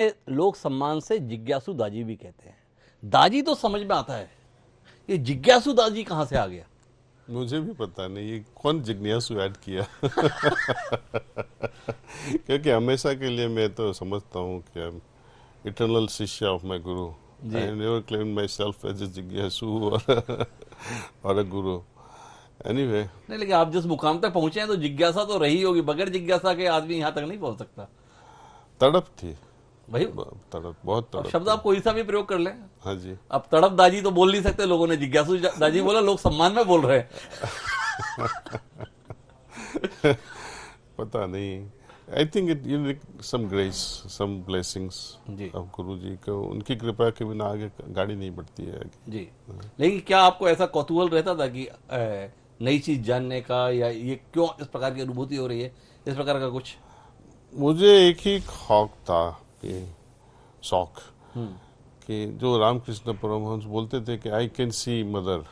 लोग सम्मान से जिज्ञासु दाजी भी कहते हैं। दाजी तो समझ में आता है, ये जिज्ञासु दाजी कहाँ से आ गया? मुझे भी पता नहीं ये कौन जिज्ञासु ऐड किया। क्योंकि हमेशा के लिए मैं तो समझता हूँ कि आई एम इटर्नल शिष्य ऑफ माय गुरु। जी। I never claim myself as a जिज्ञासु और अ गुरु। एनीवे, नहीं, लेकिन आप जिस मुकाम तक पहुंचे हैं तो जिज्ञासा तो रही होगी। बगैर जिज्ञासा के आदमी यहाँ तक नहीं पहुंच सकता तड़प थी। भाई। तड़प, बहुत अब तड़प शब्द थी। आप कोई सा भी प्रयोग कर लें। हाँ जी। अब तड़प दाजी तो बोल नहीं सकते, लोगों ने जिज्ञासु दाजी बोला, लोग सम्मान में बोल रहे हैं। पता नहीं। I think it you some grace, some blessings जी। ऑफ गुरु जी को। उनकी कृपा के बिना आगे गाड़ी नहीं बढ़ती है आगे। जी। लेकिन क्या आपको ऐसा कौतूहल रहता था कि नई चीज जानने का, या ये क्यों इस प्रकार की अनुभूति हो रही है, इस प्रकार का कुछ? मुझे एक ही खौफ था कि शौक कि जो रामकृष्ण परमहंस बोलते थे कि आई कैन सी मदर।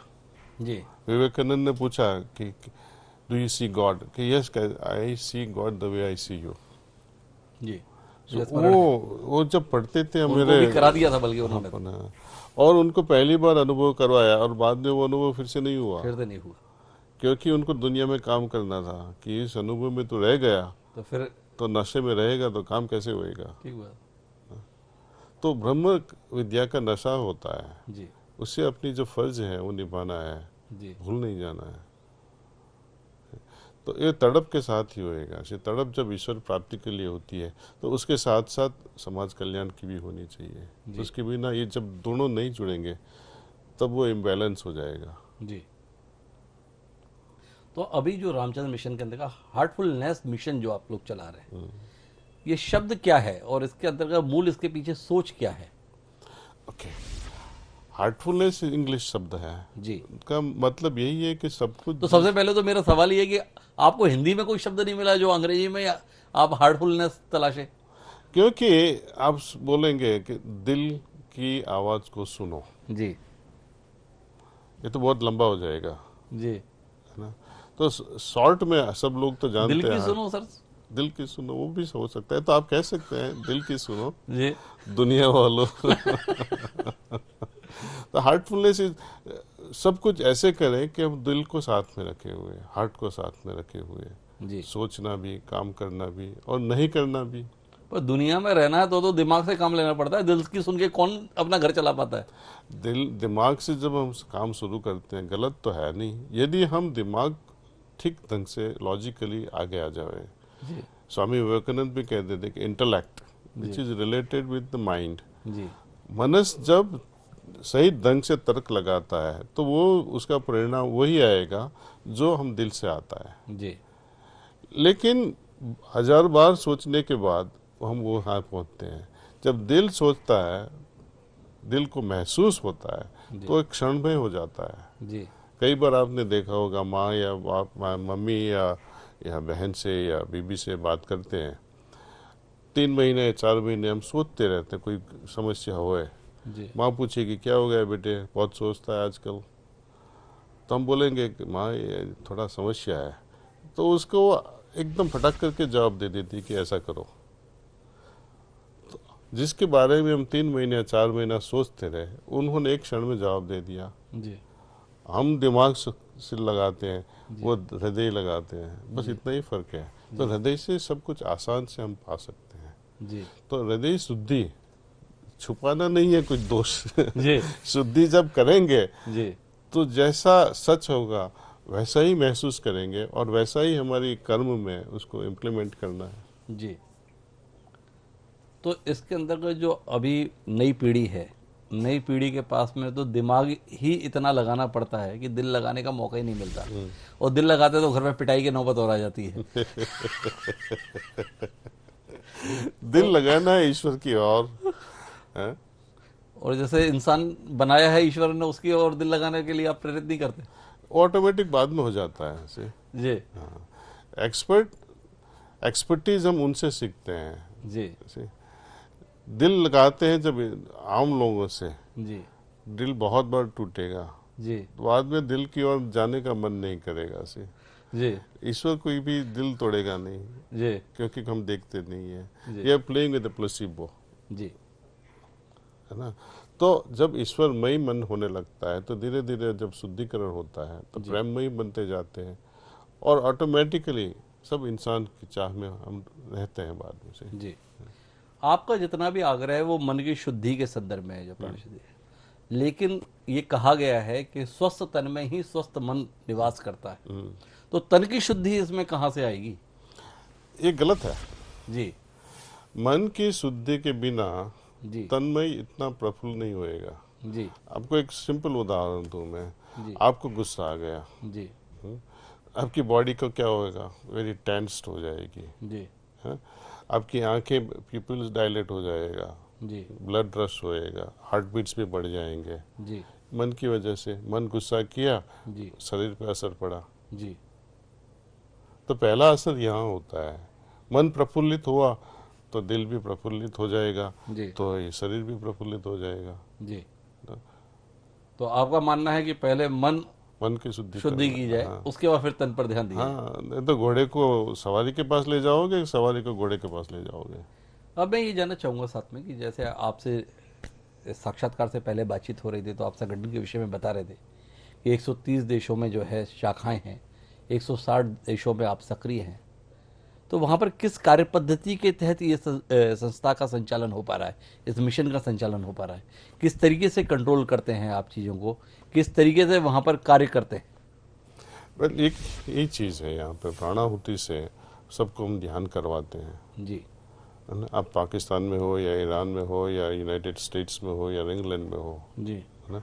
जी। विवेकानंद ने पूछा कि डू यू सी गॉड? कि yes, I see God the way I see you. जी। So, ये स्मरण है। वो जब पढ़ते थे उनको मेरे भी करा दिया था बल्कि उन्होंने। अपना, और उनको पहली बार अनुभव करवाया और बाद में वो अनुभव फिर से नहीं हुआ, फिर तो नहीं हुआ। क्योंकि उनको दुनिया में काम करना था। कि इस अनुभव में तो रह गया तो फिर तो नशे में रहेगा तो काम कैसे होएगा। ठीक हुआ। तो ब्रह्म विद्या का नशा होता है, जी। उससे अपनी जो फर्ज है वो निभाना है, जी। भूल नहीं जाना है। तो ये तड़प के साथ ही होएगा। ये तड़प जब ईश्वर प्राप्ति के लिए होती है तो उसके साथ साथ समाज कल्याण की भी होनी चाहिए। जी। उसके बिना ये जब दोनों नहीं जुड़ेंगे तब वो इम्बैलेंस हो जाएगा। जी। तो अभी जो रामचंद्र मिशन के अंदर का हार्टफुलनेस मिशन जो आप लोग चला रहे हैं, ये शब्द क्या है और इसके अंतर्गत मूल इसके पीछे सोच क्या है? ओके, हार्टफुलनेस इंग्लिश शब्द है। जी। का मतलब यही है कि सब कुछ तो सबसे पहले तो मेरा सवाल ये है कि आपको हिंदी में कोई शब्द नहीं मिला जो अंग्रेजी में आप हार्टफुलनेस तलाशे? क्योंकि आप बोलेंगे कि दिल की आवाज को सुनो, जी। ये तो बहुत लंबा हो जाएगा, जी। है ना। तो शॉर्ट में सब लोग तो दिल जानते की हैं। सुनो सर। दिल की सुनो वो भी हो सकता है, तो आप कह सकते हैं दिल की सुनो जी। दुनिया वालों। तो हार्टफुलनेस इज सब कुछ ऐसे करें कि हम दिल को साथ में रखे हुए, हार्ट को साथ में रखे हुए, जी। सोचना भी, काम करना भी और नहीं करना भी। पर दुनिया में रहना है तो दिमाग से काम लेना पड़ता है। दिल की सुन के कौन अपना घर चला पाता है? दिल दिमाग से जब हम काम शुरू करते हैं, गलत तो है नहीं, यदि हम दिमाग ठीक ढंग से लॉजिकली आगे आ जाए। जी। स्वामी विवेकानंद भी कहते थे कि इंटेलेक्ट विच जी। Is related with the mind. जी। मनस जब सही ढंग से तर्क लगाता है तो वो उसका परिणाम वही आएगा जो हम दिल से आता है। जी। लेकिन 1000 बार सोचने के बाद हम वो यहाँ पहुँचते हैं। जब दिल सोचता है, दिल को महसूस होता है, तो एक क्षण में हो जाता है। जी। कई बार आपने देखा होगा, माँ या बाप, मम्मी या बहन से या बीबी से बात करते हैं, 3 महीने 4 महीने हम सोचते रहते हैं कोई समस्या होए। जी। माँ पूछेगी क्या हो गया बेटे, बहुत सोचता है आजकल। तो हम बोलेंगे कि माँ ये थोड़ा समस्या है, तो उसको एकदम फटाक करके जवाब दे देती कि ऐसा करो। तो जिसके बारे में हम 3 महीने या 4 महीना सोचते रहे, उन्होंने एक क्षण में जवाब दे दिया। जी। हम दिमाग से लगाते हैं, वो हृदय लगाते हैं, बस इतना ही फर्क है। तो हृदय से सब कुछ आसान से हम पा सकते हैं। जी। तो हृदय शुद्धि, छुपाना नहीं है कुछ दोष। जी। शुद्धि जब करेंगे जी। तो जैसा सच होगा वैसा ही महसूस करेंगे और वैसा ही हमारी कर्म में उसको इम्प्लीमेंट करना है। जी। तो इसके अंदर जो अभी नई पीढ़ी है, नई पीढ़ी के पास में तो दिमाग ही इतना लगाना पड़ता है कि दिल लगाने का मौका ही नहीं मिलता। और दिल लगाते तो घर में पिटाई की नौबत और आ जाती है। दिल लगाना है ईश्वर की और है? और जैसे इंसान बनाया है ईश्वर ने, उसकी और दिल लगाने के लिए आप प्रेरित नहीं करते? ऑटोमेटिक बाद में हो जाता है ऐसे। जी। एक्सपर्टीज हम उनसे सीखते हैं। जी। ऐसे दिल लगाते हैं जब आम लोगों से, जी। दिल बहुत बार टूटेगा, जी। बाद में दिल की ओर जाने का मन नहीं करेगा से। जी। ईश्वर कोई भी दिल तोड़ेगा नहीं, जी। क्योंकि हम देखते नहीं है। जी। We are playing with the placebo. जी है ना। तो जब ईश्वरमयी मन होने लगता है तो धीरे धीरे जब शुद्धिकरण होता है तो प्रेममयी बनते जाते हैं और ऑटोमेटिकली सब इंसान की चाह में हम रहते हैं बाद में से। जी। आपका जितना भी आग्रह है वो मन की शुद्धि के संदर्भ में है, जो प्राण शुद्धि है, लेकिन ये कहा गया है कि स्वस्थ तन में ही स्वस्थ मन निवास करता है, तो तन की शुद्धि इसमें कहाँ से आएगी? ये गलत है। जी मन की शुद्धि के बिना जी तन्मय इतना प्रफुल्ल नहीं होएगा। जी आपको एक सिंपल उदाहरण दूं मैं। जी आपको गुस्सा आ गया, जी आपकी बॉडी को क्या होएगा, वेरी टेंस्ड हो जाएगी, जी है? आपकी आंखें पिपल्स डायलेट हो जाएगा, जी ब्लड रश होएगा, हार्ट बीट्स भी बढ़ जाएंगे जी मन की वजह से। मन गुस्सा किया, जी शरीर पे असर पड़ा। जी तो पहला असर यहाँ होता है। मन प्रफुल्लित हुआ तो दिल भी प्रफुल्लित हो जाएगा, जी तो ये शरीर भी प्रफुल्लित हो जाएगा। जी। तो आपका मानना है कि पहले मन मन की शुद्धि शुद्धि करना। की जाए, हाँ उसके बाद फिर तन पर ध्यान दिया जाए। हाँ, नहीं तो घोड़े को सवारी के पास ले जाओगे, सवारी को घोड़े के पास ले जाओगे। अब मैं ये जानना चाहूँगा साथ में कि जैसे आपसे साक्षात्कार से पहले बातचीत हो रही थी तो आप संगठन के विषय में बता रहे थे कि 130 देशों में जो है शाखाएं हैं, 160 देशों में आप सक्रिय हैं, तो वहाँ पर किस कार्य पद्धति के तहत ये संस्था का संचालन हो पा रहा है, इस मिशन का संचालन हो पा रहा है? किस तरीके से कंट्रोल करते हैं आप चीज़ों को, किस तरीके से वहाँ पर कार्य करते हैं? बट एक यही चीज़ है यहाँ पे, प्राणाहुति से सबको हम ध्यान करवाते हैं, जी है ना। आप पाकिस्तान में हो या ईरान में हो या यूनाइटेड स्टेट्स में हो या इंग्लैंड में हो, जी है ना,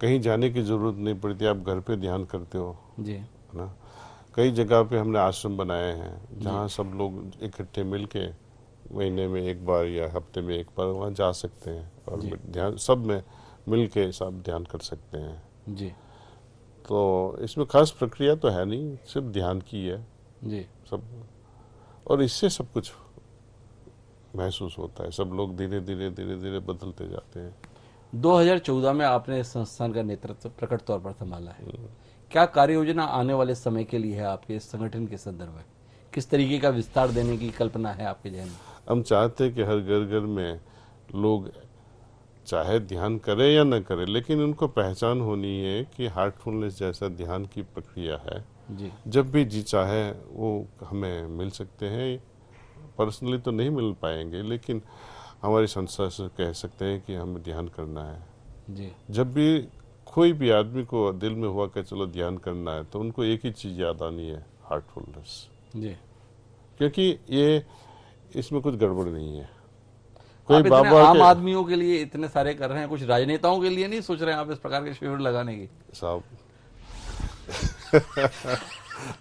कहीं जाने की ज़रूरत नहीं पड़ती, आप घर पे ध्यान करते हो, जी है ना। कई जगह पे हमने आश्रम बनाए हैं जहाँ सब लोग इकट्ठे मिलके महीने में एक बार या हफ्ते में एक बार वहाँ जा सकते हैं और ध्यान सब में मिलके सब ध्यान कर सकते हैं। जी तो इसमें खास प्रक्रिया तो है नहीं, सिर्फ ध्यान की है जी सब, और इससे सब कुछ महसूस होता है। सब लोग धीरे धीरे धीरे धीरे बदलते जाते हैं। 2014 में आपने इस संस्थान का नेतृत्व प्रकट तौर पर संभाला है। क्या कार्य योजना आने वाले समय के लिए है आपके इस संगठन के संदर्भ में? किस तरीके का विस्तार देने की कल्पना है आपके जहन में? हम चाहते हैं कि हर घर घर में लोग चाहे ध्यान करें या न करें, लेकिन उनको पहचान होनी है कि हार्टफुलनेस जैसा ध्यान की प्रक्रिया है। जी जब भी जी चाहे वो हमें मिल सकते हैं। पर्सनली तो नहीं मिल पाएंगे, लेकिन हमारी संस्था से कह सकते हैं कि हमें ध्यान करना है। जी जब भी कोई भी आदमी को दिल में हुआ कि चलो ध्यान करना है, तो उनको एक ही चीज़ याद आनी है, हार्टफुलनेस। जी। क्योंकि ये इसमें कुछ गड़बड़ नहीं है। आप कोई इतने बाबा आम के आदमियों के लिए इतने सारे कर रहे हैं, कुछ राजनेताओं के लिए नहीं सोच रहे हैं आप इस प्रकार के शिविर लगाने की? साहब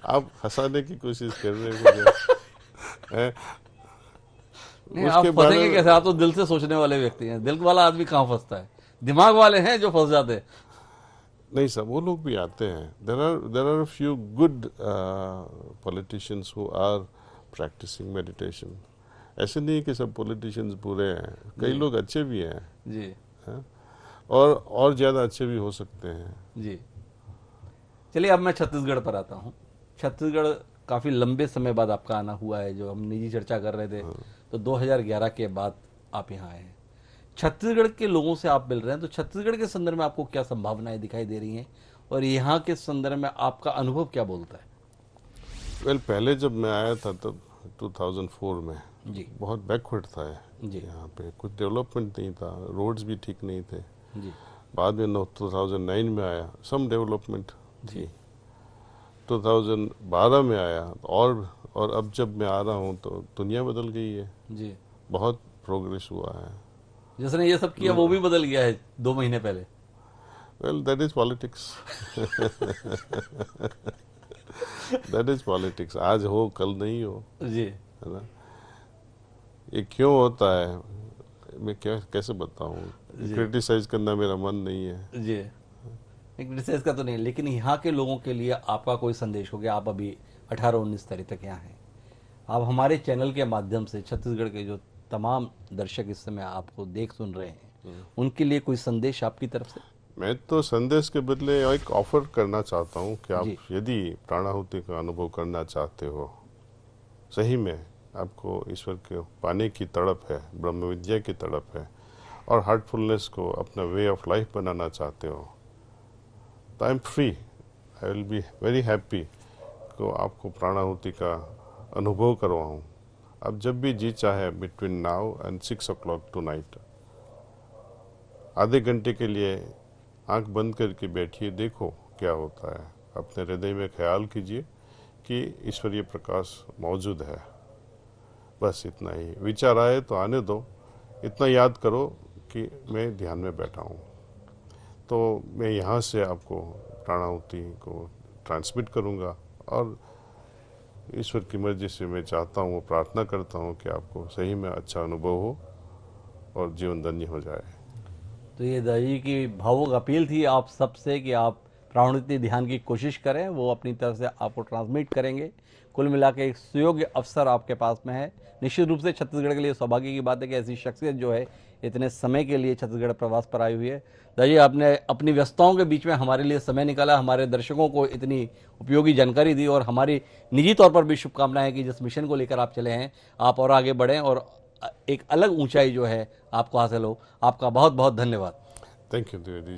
आप हंसाने की कोशिश कर रहे हैं मुझे, हैं? नहीं, आप उसके बारे फंसेंगे में कैसे? आप तो दिल से सोचने वाले व्यक्ति हैं। दिल वाला आदमी कहाँ फंसता है? दिमाग वाले हैं जो फंस जाते हैं। नहीं साहब, वो लोग भी आते हैं। There are few good politicians who are practising meditation. ऐसे नहीं कि सब पॉलिटिशियंस बुरे हैं, कई लोग अच्छे भी हैं, जी हैं? और ज़्यादा अच्छे भी हो सकते हैं। जी। चलिए अब मैं छत्तीसगढ़ पर आता हूँ। छत्तीसगढ़ काफ़ी लंबे समय बाद आपका आना हुआ है, जो हम निजी चर्चा कर रहे थे तो 2011 के बाद आप यहाँ आए हैं। छत्तीसगढ़ के लोगों से आप मिल रहे हैं, तो छत्तीसगढ़ के संदर्भ में आपको क्या संभावनाएं दिखाई दे रही हैं और यहाँ के संदर्भ में आपका अनुभव क्या बोलता है? पहले जब मैं आया था तब 2004 में जी बहुत बैकवर्ड था जी यहाँ पे, कुछ डेवलपमेंट नहीं था, रोड्स भी ठीक नहीं थे। जी बाद में 2009 में आया, सम डेवलपमेंट थी। 2012 में आया और अब जब मैं आ रहा हूँ तो दुनिया बदल गई है, जी। बहुत प्रोग्रेस हुआ है। जिसने ये सब किया वो भी बदल गया है 2 महीने पहले। Well that is politics. That is politics. आज हो कल नहीं हो, जी है ना। ये क्यों होता है मैं कैसे बताऊं। क्रिटिसाइज करना मेरा मन नहीं है। जी। क्रिटिसाइज का तो नहीं, लेकिन यहाँ के लोगों के लिए आपका कोई संदेश हो गया? आप अभी 18-19 तारीख तक यहाँ हैं, आप हमारे चैनल के माध्यम से छत्तीसगढ़ के जो तमाम दर्शक इस समय आपको देख सुन रहे हैं, उनके लिए कोई संदेश आपकी तरफ से? मैं तो संदेश के बदले एक ऑफर करना चाहता हूँ कि जी। आप यदि प्राणाहुति का अनुभव करना चाहते हो, सही में आपको ईश्वर के पाने की तड़प है, ब्रह्म विद्या की तड़प है और हार्टफुलनेस को अपना वे ऑफ लाइफ बनाना चाहते हो, तो I am free, I will be very happy को आपको प्राणाहुति का अनुभव करवाऊँ। अब जब भी जी चाहे between now and 6 o'clock tonight, आधे घंटे के लिए आंख बंद करके बैठिए, देखो क्या होता है। अपने हृदय में ख्याल कीजिए कि ईश्वरीय प्रकाश मौजूद है। बस इतना ही। विचार आए तो आने दो, इतना याद करो कि मैं ध्यान में बैठा हूँ। तो मैं यहाँ से आपको प्राणाहुति को ट्रांसमिट करूँगा और ईश्वर की मर्जी से मैं चाहता हूँ, वो प्रार्थना करता हूँ कि आपको सही में अच्छा अनुभव हो और जीवन धन्य हो जाए। तो ये दादी की भावुक अपील थी आप सबसे कि आप प्राणाहुति ध्यान की कोशिश करें, वो अपनी तरफ से आपको ट्रांसमिट करेंगे। कुल मिला के एक सुयोग्य अवसर आपके पास में है। निश्चित रूप से छत्तीसगढ़ के लिए सौभाग्य की बात है कि ऐसी शख्सियत जो है इतने समय के लिए छत्तीसगढ़ प्रवास पर आई हुई है। दादी, आपने अपनी व्यस्तताओं के बीच में हमारे लिए समय निकाला, हमारे दर्शकों को इतनी उपयोगी जानकारी दी और हमारी निजी तौर पर भी शुभकामनाएं हैं कि जिस मिशन को लेकर आप चले हैं आप और आगे बढ़ें और एक अलग ऊंचाई जो है आपको हासिल हो। आपका बहुत बहुत धन्यवाद। Thank you Dwivedi.